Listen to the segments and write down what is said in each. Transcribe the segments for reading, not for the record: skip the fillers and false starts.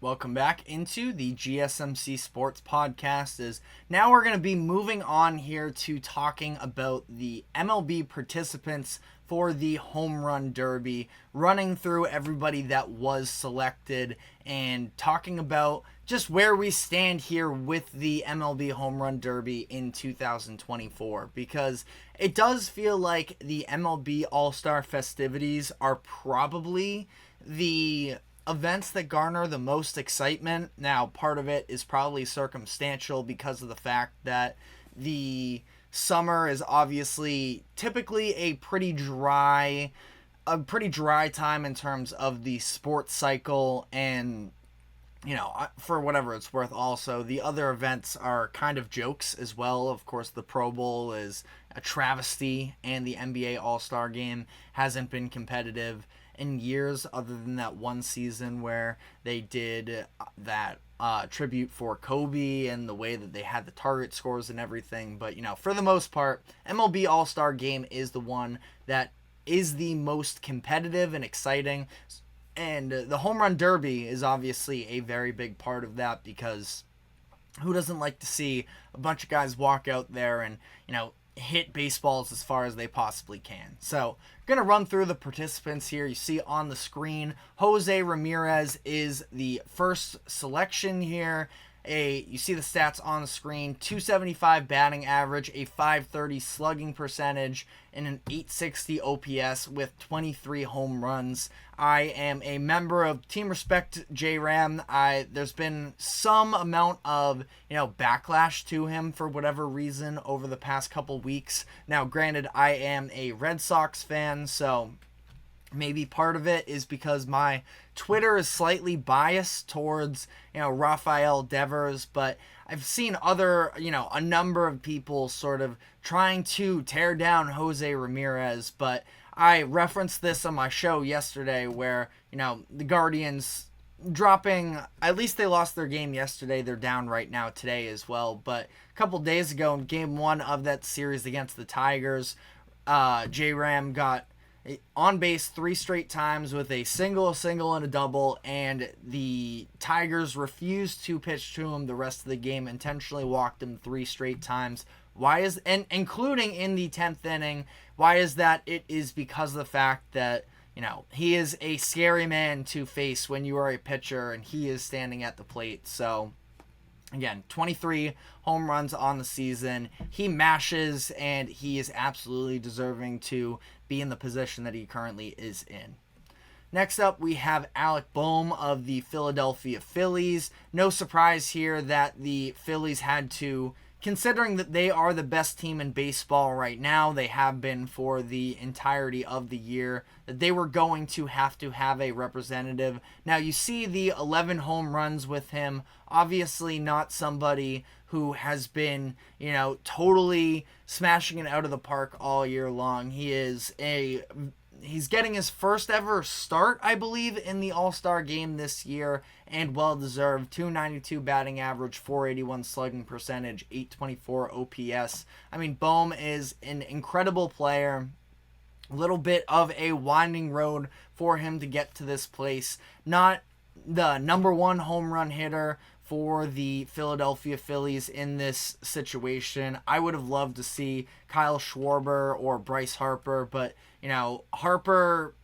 Welcome back into the GSMC Sports Podcast. Now we're going to be moving on here to talking about the MLB participants for the Home Run Derby, running through everybody that was selected and talking about just where we stand here with the MLB Home Run Derby in 2024, because it does feel like the MLB All-Star festivities are probably the events that garner the most excitement. Now, part of it is probably circumstantial because of the fact that the summer is obviously typically a pretty dry time in terms of the sports cycle, and for whatever it's worth, also the other events are kind of jokes as well. Of course, the Pro Bowl is a travesty, and the NBA All-Star Game hasn't been competitive in years, other than that one season where they did that tribute for Kobe and the way that they had the target scores and everything. But for the most part, MLB All-Star Game is the one that is the most competitive and exciting, and the Home Run Derby is obviously a very big part of that, because who doesn't like to see a bunch of guys walk out there and hit baseballs as far as they possibly can. So I'm going to run through the participants here. You see on the screen, Jose Ramirez is the first selection here. You see the stats on the screen: 275 batting average, a 530 slugging percentage, and an 860 OPS with 23 home runs. I am a member of Team Respect JRAM. There's been some amount of backlash to him for whatever reason over the past couple weeks. Now, granted, I am a Red Sox fan, so maybe part of it is because my Twitter is slightly biased towards, Rafael Devers, but I've seen a number of people sort of trying to tear down Jose Ramirez, but I referenced this on my show yesterday where, the Guardians dropping, at least they lost their game yesterday. They're down right now today as well, but a couple days ago in game one of that series against the Tigers, J-Ram got on base 3 straight times with a single, and a double, and the Tigers refused to pitch to him the rest of the game, intentionally walked him 3 straight times. Including in the 10th inning. Why is that? It is because of the fact that, he is a scary man to face when you are a pitcher and he is standing at the plate. So, again, 23 home runs on the season. He mashes, and he is absolutely deserving to be in the position that he currently is in. Next up, we have Alec Bohm of the Philadelphia Phillies. No surprise here that the Phillies had to, considering that they are the best team in baseball right now, they have been for the entirety of the year, that they were going to have a representative. Now, you see the 11 home runs with him. Obviously not somebody who has been, totally smashing it out of the park all year long. He's getting his first ever start, I believe, in the All-Star Game this year, and well-deserved. 292 batting average, 481 slugging percentage, 824 OPS. I mean, Bohm is an incredible player. A little bit of a winding road for him to get to this place. Not the number one home run hitter for the Philadelphia Phillies in this situation. I would have loved to see Kyle Schwarber or Bryce Harper, but Harper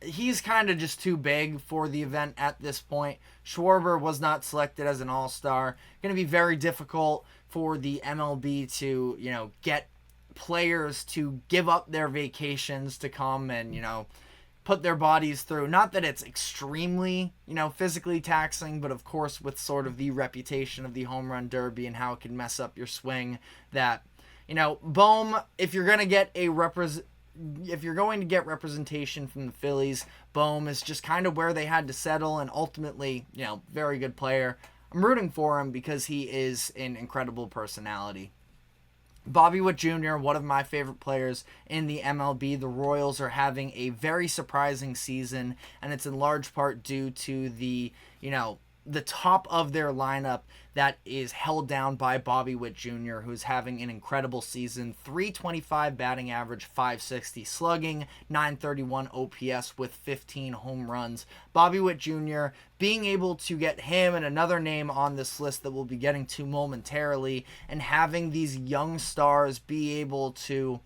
he's kind of just too big for the event at this point. Schwarber was not selected as an all-star. Going to be very difficult for the MLB to, get players to give up their vacations to come and, put their bodies through. Not that it's extremely, physically taxing, but of course with sort of the reputation of the Home Run Derby and how it can mess up your swing, that, Bohm, if you're going to get representation from the Phillies, Bohm is just kind of where they had to settle, and ultimately, very good player. I'm rooting for him because he is an incredible personality. Bobby Witt Jr., one of my favorite players in the MLB. The Royals are having a very surprising season, and it's in large part due to the top of their lineup that is held down by Bobby Witt Jr., who's having an incredible season. 325 batting average, 560 slugging, 931 OPS with 15 home runs. Bobby Witt Jr., being able to get him and another name on this list that we'll be getting to momentarily, and having these young stars be able to,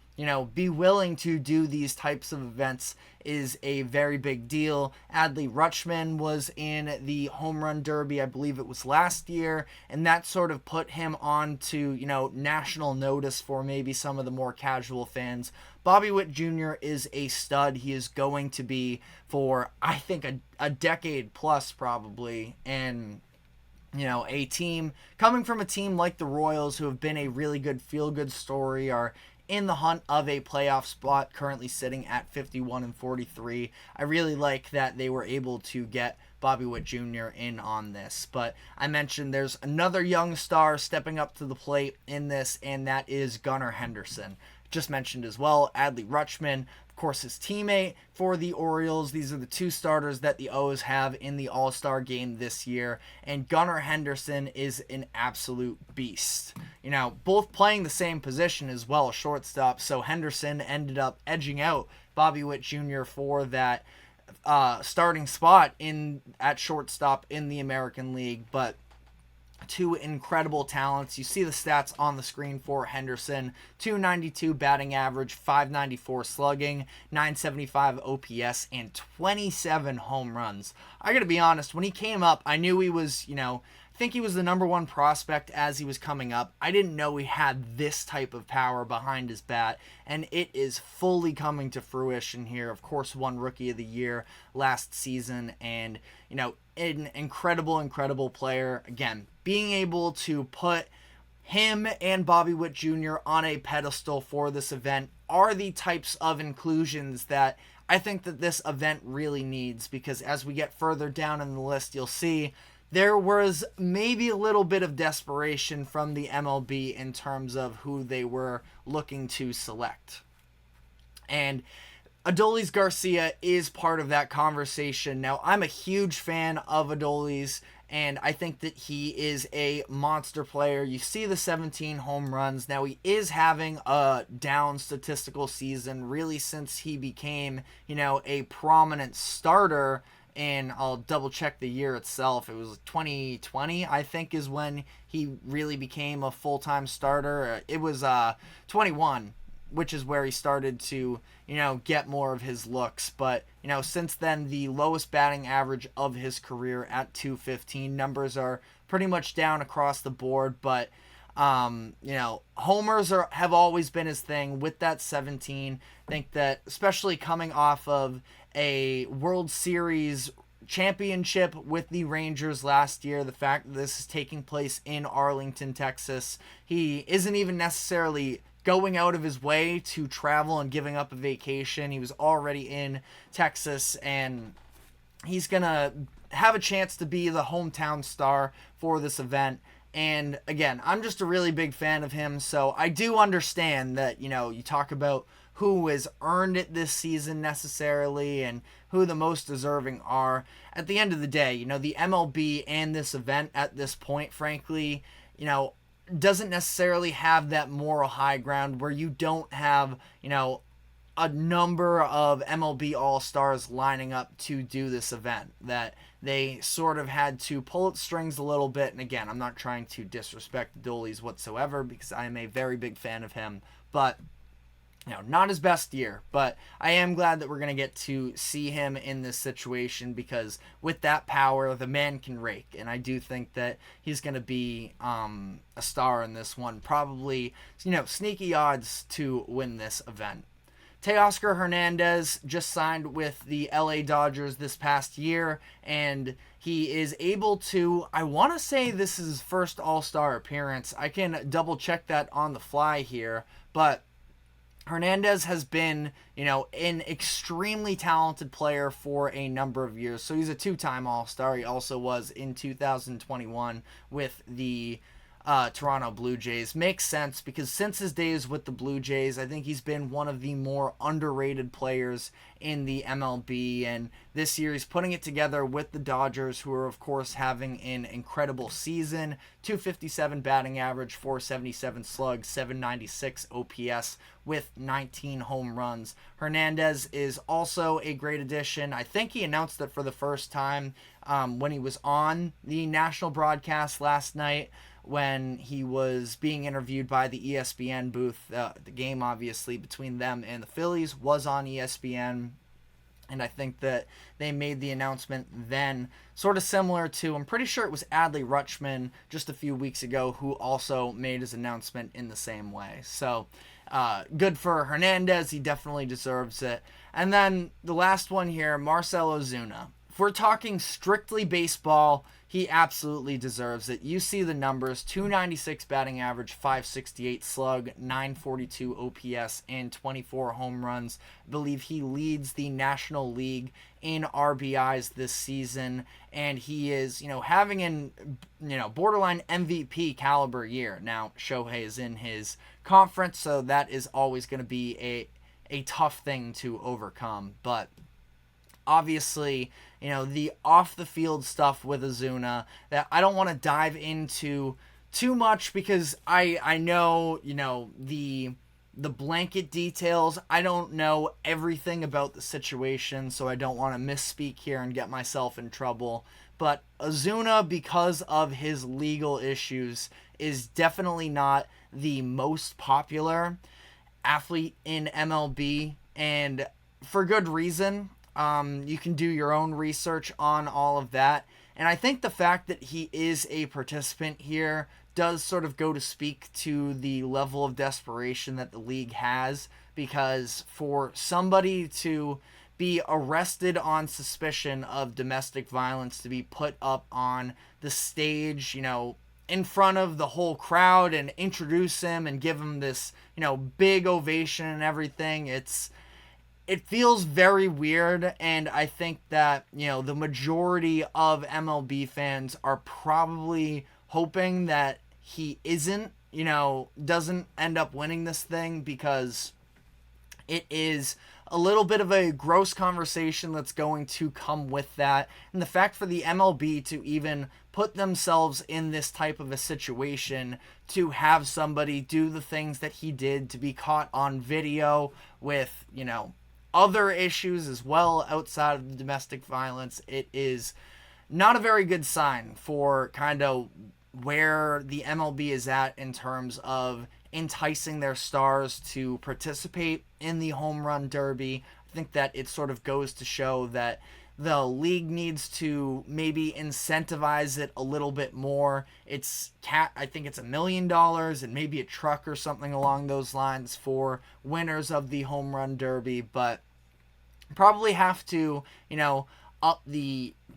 be willing to do these types of events is a very big deal. Adley Rutschman was in the Home Run Derby, I believe it was last year, and that sort of put him on to, national notice for maybe some of the more casual fans. Bobby Witt Jr. is a stud. He is going to be for, I think, a decade plus probably, and a team coming from a team like the Royals, who have been a really good feel-good story, are in the hunt of a playoff spot, currently sitting at 51-43. I really like that they were able to get Bobby Witt Jr. in on this. But I mentioned there's another young star stepping up to the plate in this, and that is Gunar Henderson. Just mentioned as well, Adley Rutschman, of course, his teammate for the Orioles. These are the two starters that the O's have in the All-Star game this year, and Gunar Henderson is an absolute beast. Both playing the same position as well, shortstop, so Henderson ended up edging out Bobby Witt Jr. for that starting spot at shortstop in the American League, but two incredible talents. You see the stats on the screen for Henderson: 292 batting average, 594 slugging, 975 OPS, and 27 home runs. I gotta be honest, when he came up, I knew he was, I think he was the number one prospect as he was coming up. I didn't know he had this type of power behind his bat, and it is fully coming to fruition here. Of course, won Rookie of the Year last season, and, an incredible player. Again, being able to put him and Bobby Witt Jr. on a pedestal for this event are the types of inclusions that I think that this event really needs, because as we get further down in the list, you'll see there was maybe a little bit of desperation from the MLB in terms of who they were looking to select. And Adolis Garcia is part of that conversation. Now, I'm a huge fan of Adolis, and I think that he is a monster player. You see the 17 home runs. Now, he is having a down statistical season, really, since he became, a prominent starter. And I'll double check the year itself. It was 2020, I think, is when he really became a full-time starter. It was 21, which is where he started to, get more of his looks. But, since then, the lowest batting average of his career at 215. Numbers are pretty much down across the board, but, homers have always been his thing. With that 17, I think that, especially coming off of a World Series championship with the Rangers last year, the fact that this is taking place in Arlington, Texas, he isn't even necessarily going out of his way to travel and giving up a vacation. He was already in Texas, and he's going to have a chance to be the hometown star for this event. And again, I'm just a really big fan of him, so I do understand that, you talk about who has earned it this season necessarily and who the most deserving are. At the end of the day, the MLB and this event at this point, frankly, doesn't necessarily have that moral high ground where you don't have, a number of MLB All-Stars lining up to do this event, that they sort of had to pull its strings a little bit. And again, I'm not trying to disrespect Adolis whatsoever, because I am a very big fan of him, but not his best year. But I am glad that we're going to get to see him in this situation, because with that power, the man can rake. And I do think that he's going to be a star in this one. Probably, sneaky odds to win this event. Teoscar Hernandez just signed with the LA Dodgers this past year, and he is able to, I want to say this is his first All-Star appearance. I can double check that on the fly here, but Hernandez has been, an extremely talented player for a number of years. So he's a two-time All-Star. He also was in 2021 with the Toronto Blue Jays. Makes sense because since his days with the Blue Jays, I think he's been one of the more underrated players in the MLB, and this year he's putting it together with the Dodgers, who are of course having an incredible season. 257 batting average, 477 slug, 796 OPS with 19 home runs. Hernandez is also a great addition. I think he announced it for the first time when he was on the national broadcast last night, when he was being interviewed by the ESPN booth. The game, obviously, between them and the Phillies was on ESPN. And I think that they made the announcement then, sort of similar to, I'm pretty sure it was Adley Rutschman just a few weeks ago who also made his announcement in the same way. So good for Hernandez. He definitely deserves it. And then the last one here, Marcel Ozuna. If we're talking strictly baseball, he absolutely deserves it. You see the numbers: 296 batting average, 568 slug, 942 OPS, and 24 home runs. I believe he leads the National League in RBIs this season, and he is, having an, borderline MVP caliber year. Now, Shohei is in his conference, so that is always going to be a tough thing to overcome, but obviously, the off-the-field stuff with Ozuna that I don't want to dive into too much because I know, the blanket details. I don't know everything about the situation, so I don't want to misspeak here and get myself in trouble. But Ozuna, because of his legal issues, is definitely not the most popular athlete in MLB, and for good reason. You can do your own research on all of that. And I think the fact that he is a participant here does sort of go to speak to the level of desperation that the league has, because for somebody to be arrested on suspicion of domestic violence, to be put up on the stage, in front of the whole crowd and introduce him and give him this, big ovation and everything, it feels very weird, and I think that, the majority of MLB fans are probably hoping that he doesn't end up winning this thing, because it is a little bit of a gross conversation that's going to come with that. And the fact for the MLB to even put themselves in this type of a situation, to have somebody do the things that he did, to be caught on video with, other issues as well outside of the domestic violence, it is not a very good sign for kind of where the MLB is at in terms of enticing their stars to participate in the Home Run Derby. I think that it sort of goes to show that the league needs to maybe incentivize it a little bit more. I think it's $1 million and maybe a truck or something along those lines for winners of the Home Run Derby, but probably have to,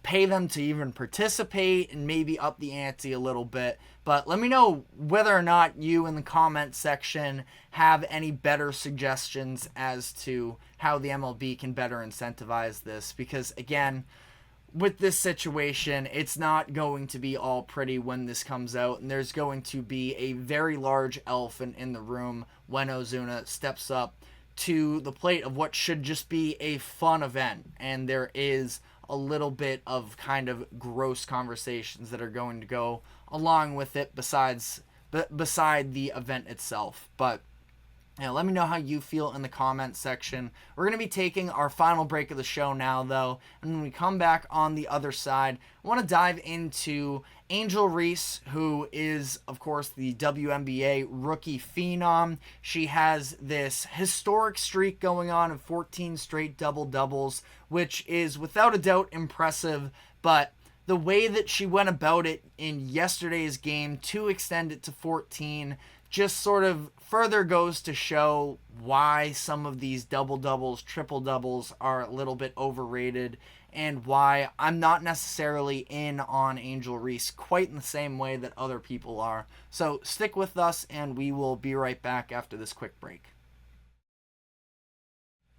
pay them to even participate and maybe up the ante a little bit. But let me know whether or not you in the comment section have any better suggestions as to how the MLB can better incentivize this, because again, with this situation, it's not going to be all pretty when this comes out, and there's going to be a very large elephant in the room when Ozuna steps up to the plate of what should just be a fun event, and there is a little bit of kind of gross conversations that are going to go along with it beside the event itself. But let me know how you feel in the comment section. We're going to be taking our final break of the show now, though, and when we come back on the other side, I want to dive into Angel Reese, who is, of course, the WNBA rookie phenom. She has this historic streak going on of 14 straight double-doubles, which is without a doubt impressive, but the way that she went about it in yesterday's game to extend it to 14 just sort of further goes to show why some of these double-doubles, triple-doubles are a little bit overrated, and why I'm not necessarily in on Angel Reese quite in the same way that other people are. So stick with us, and we will be right back after this quick break.